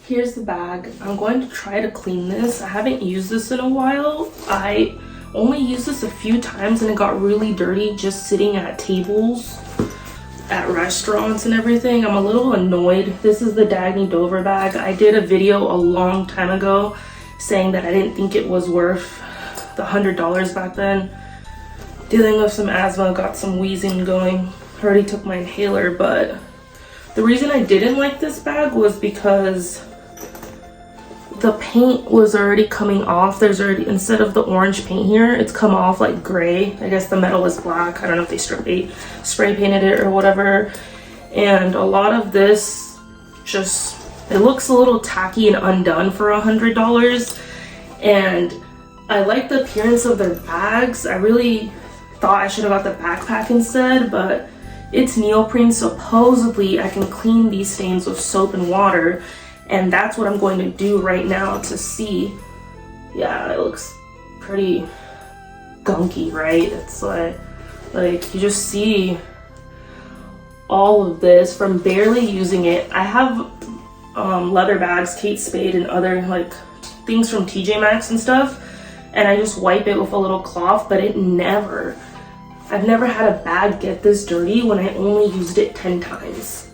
Here's the bag. I'm going to try to clean this. I haven't used this in a while. I only used this a few times and it got really dirty just sitting at tables at restaurants and everything. I'm a little annoyed. This is the Dagne Dover bag. I did a video a long time ago saying that I didn't think it was worth the $100 back then. Dealing with some asthma, got some wheezing going. Already took my inhaler, but the reason I didn't like this bag was because the paint was already coming off. There's already, instead of the orange paint here, it's come off like gray. I guess the metal is black. I don't know if they spray painted it or whatever. And a lot of this just, it looks a little tacky and undone for $100. And I like the appearance of their bags. I really thought I should have got the backpack instead, but it's neoprene. Supposedly I can clean these stains with soap and water, and that's what I'm going to do right now to see. Yeah, it looks pretty gunky, right? It's like you just see all of this from barely using it. I have leather bags, Kate Spade, and other like things from TJ Maxx and stuff, and I just wipe it with a little cloth, but I've never had a bag get this dirty when I only used it 10 times.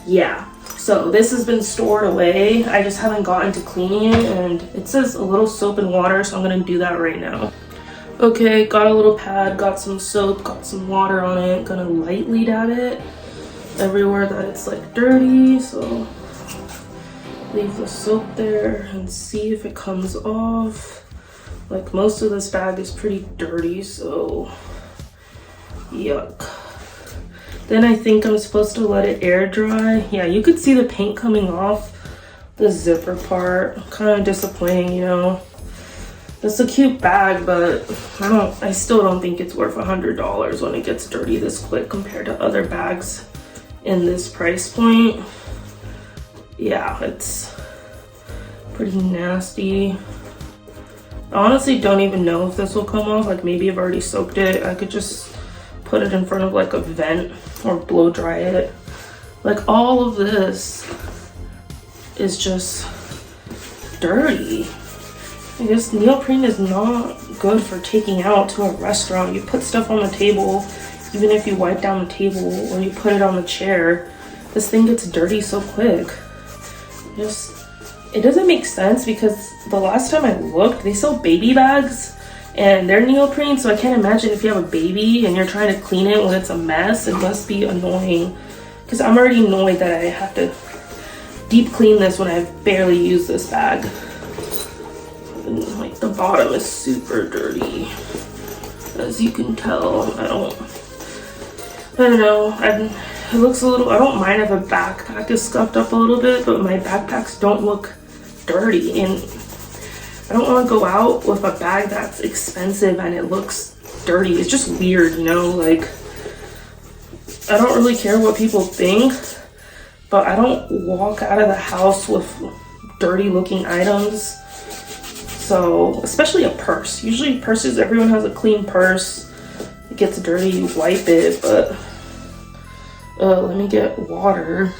Yeah, so this has been stored away. I just haven't gotten to cleaning it, and it says a little soap and water, so I'm gonna do that right now. Okay, got a little pad, got some soap, got some water on it. Gonna lightly dab it everywhere that it's like dirty, so leave the soap there and see if it comes off. Like most of this bag is pretty dirty, so yuck. Then I think I'm supposed to let it air dry. Yeah, you could see the paint coming off the zipper part. Kind of disappointing, you know. It's a cute bag, but I still don't think it's worth $100 when it gets dirty this quick compared to other bags in this price point. Yeah, it's pretty nasty. I honestly don't even know if this will come off. Like maybe I've already soaked it. I could just put it in front of like a vent or blow dry it. Like all of this is just dirty. I guess neoprene is not good for taking out to a restaurant. You put stuff on the table, even if you wipe down the table or you put it on the chair, this thing gets dirty so quick. It doesn't make sense because the last time I looked, they sell baby bags and they're neoprene, so I can't imagine if you have a baby and you're trying to clean it when it's a mess. It must be annoying because I'm already annoyed that I have to deep clean this when I've barely used this bag. And, like the bottom is super dirty, as you can tell. I don't know. It looks a little, I don't mind if a backpack is scuffed up a little bit, but my backpacks don't look dirty, and I don't want to go out with a bag that's expensive and it looks dirty. It's just weird, you know. Like I don't really care what people think, but I don't walk out of the house with dirty looking items. So especially a purse. Usually purses, everyone has a clean purse. It gets dirty, you wipe it, but let me get water.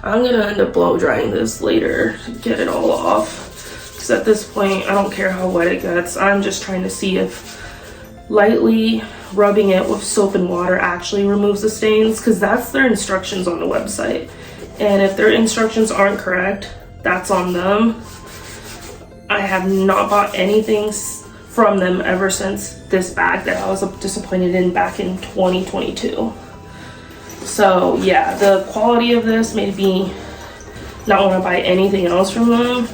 I'm gonna end up blow drying this later to get it all off, because at this point I don't care how wet it gets. I'm just trying to see if lightly rubbing it with soap and water actually removes the stains, because that's their instructions on the website, and if their instructions aren't correct, that's on them. I have not bought anything from them ever since this bag that I was disappointed in back in 2022. So yeah, the quality of this made me not want to buy anything else from them.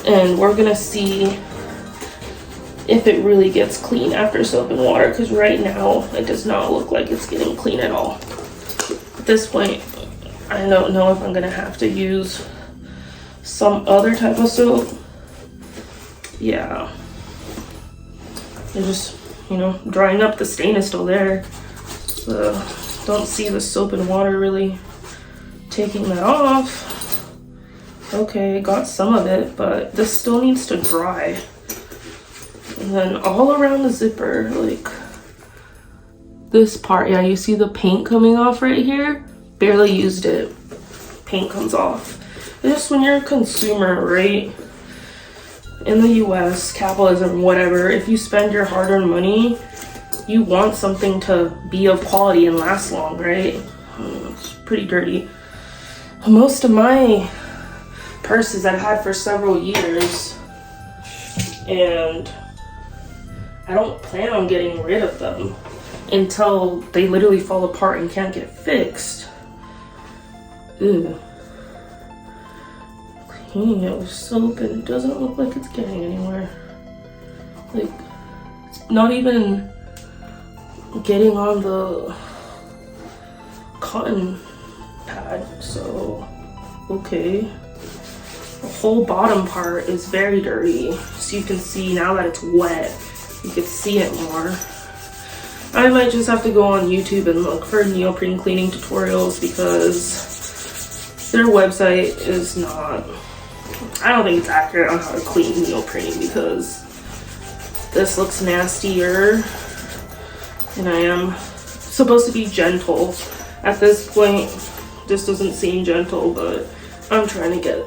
And we're gonna see if it really gets clean after soap and water, because right now it does not look like it's getting clean at all. At this point, I don't know if I'm gonna have to use some other type of soap. Yeah. They're just, you know, drying up. The stain is still there. So don't see the soap and water really taking that off. Okay, got some of it, but this still needs to dry. And then all around the zipper, like this part, yeah, you see the paint coming off right here? Barely used it. paint comes off. It's just when you're a consumer, right? In the US, capitalism, whatever, if you spend your hard-earned money, you want something to be of quality and last long, right? It's pretty dirty. Most of my purses I've had for several years, and I don't plan on getting rid of them until they literally fall apart and can't get fixed. Ew. Cleaning it with soap and it doesn't look like it's getting anywhere. Like, it's not even getting on the cotton pad, so okay. The whole bottom part is very dirty, so you can see now that it's wet, you can see it more. I might just have to go on YouTube and look for neoprene cleaning tutorials because their website is not, I don't think it's accurate on how to clean neoprene because this looks nastier and I am supposed to be gentle. At this point, this doesn't seem gentle, but I'm trying to get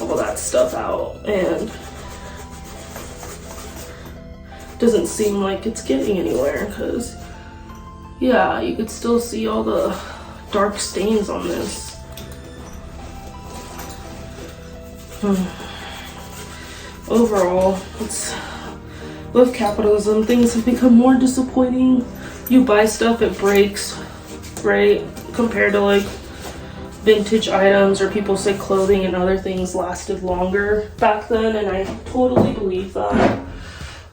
all that stuff out and doesn't seem like it's getting anywhere because yeah, you could still see all the dark stains on this. Overall, it's with capitalism, things have become more disappointing. You buy stuff, it breaks, right? Compared to like vintage items, or people say clothing and other things lasted longer back then, and I totally believe that.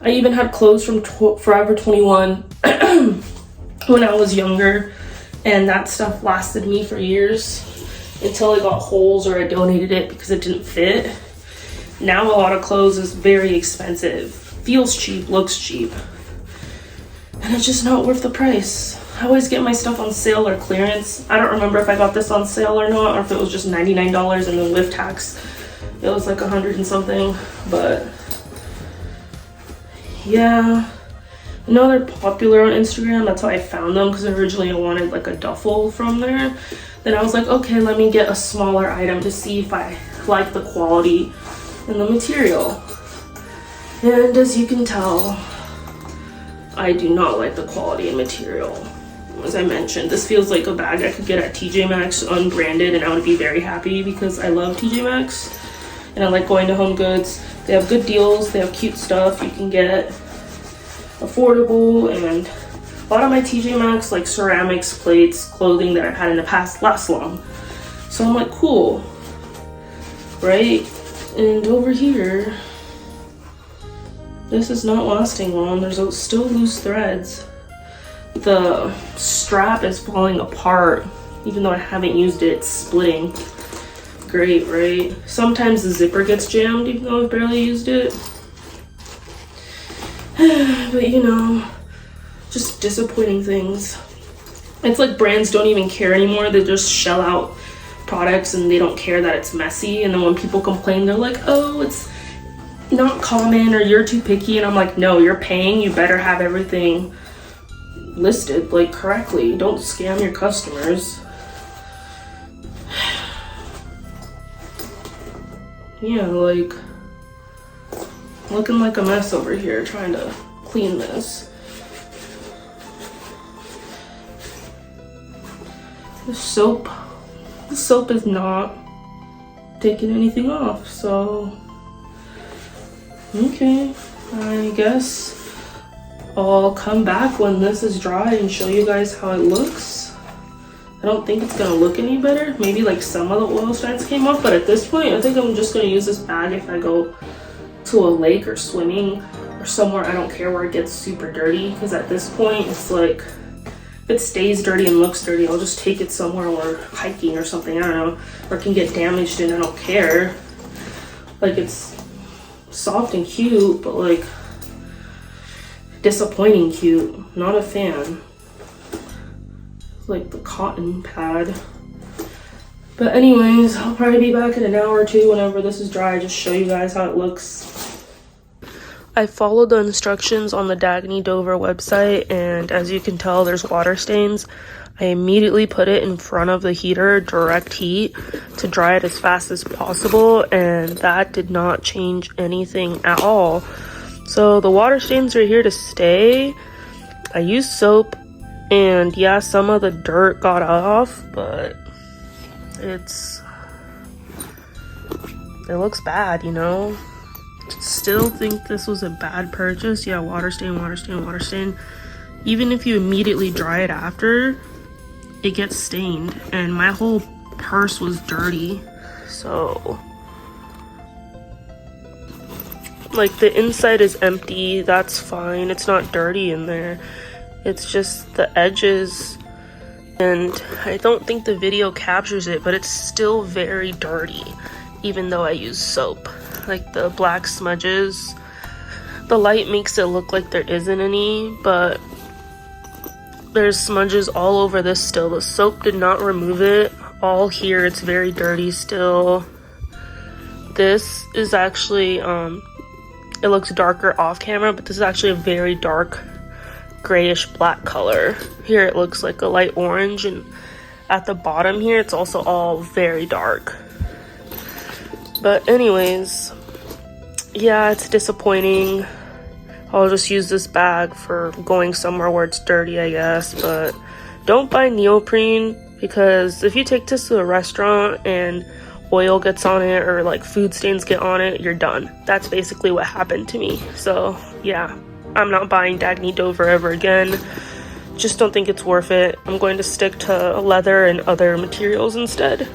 I even had clothes from Forever 21 when I was younger, and that stuff lasted me for years until it got holes or I donated it because it didn't fit. Now a lot of clothes is very expensive, feels cheap, looks cheap, and it's just not worth the price. I always get my stuff on sale or clearance. I don't remember if I got this on sale or not, or if it was just $99 and then with tax it was like 100 and something, but yeah. I know they're popular on Instagram, that's how I found them, because originally I wanted like a duffel from there. Then I was like, okay, let me get a smaller item to see if I like the quality and the material. And as you can tell, I do not like the quality and material. As I mentioned, this feels like a bag I could get at TJ Maxx unbranded and I would be very happy because I love TJ Maxx and I like going to Home Goods. They have good deals, they have cute stuff you can get, affordable, and a lot of my TJ Maxx like ceramics, plates, clothing that I've had in the past last long. So I'm like, cool, right? And over here, this is not lasting long. There's still loose threads. The strap is falling apart. Even though I haven't used it, it's splitting. Great, right? Sometimes the zipper gets jammed even though I've barely used it. But you know, just disappointing things. It's like brands don't even care anymore. They just shell out products and they don't care that it's messy. And then when people complain, they're like, oh, it's not common or you're too picky. And I'm like, no, you're paying, you better have everything listed like correctly. Don't scam your customers. Yeah, like looking like a mess over here trying to clean this. The soap is not taking anything off, so okay, I guess I'll come back when this is dry and show you guys how it looks. I don't think it's gonna look any better. Maybe like some of the oil strands came off, but at this point I think I'm just gonna use this bag if I go to a lake or swimming or somewhere. I don't care where it gets super dirty, because at this point it's like, if it stays dirty and looks dirty, I'll just take it somewhere or hiking or something, I don't know, or it can get damaged and I don't care. Like, it's soft and cute, but like disappointing cute. Not a fan. Like the cotton pad. But anyways, I'll probably be back in an hour or two whenever this is dry, just show you guys how it looks. I followed the instructions on the Dagne Dover website, and as you can tell, there's water stains. I immediately put it in front of the heater, direct heat, to dry it as fast as possible, and that did not change anything at all. So the water stains are here to stay. I used soap, and yeah, some of the dirt got off, but it looks bad, you know? Still think this was a bad purchase. Yeah, water stain, water stain, water stain. Even if you immediately dry it after, it gets stained, and my whole purse was dirty. So like the inside is empty, that's fine, it's not dirty in there, it's just the edges, and I don't think the video captures it, but it's still very dirty even though I use soap. Like the black smudges, the light makes it look like there isn't any, but there's smudges all over this still. The soap did not remove it. All here, it's very dirty still. This is actually it looks darker off camera, but this is actually a very dark grayish black color. Here it looks like a light orange, and at the bottom here it's also all very dark. But anyways, yeah, it's disappointing. I'll just use this bag for going somewhere where it's dirty, I guess. But don't buy neoprene, because if you take this to a restaurant and oil gets on it or like food stains get on it, you're done. That's basically what happened to me. So yeah, I'm not buying Dagne Dover ever again. Just don't think it's worth it. I'm going to stick to leather and other materials instead.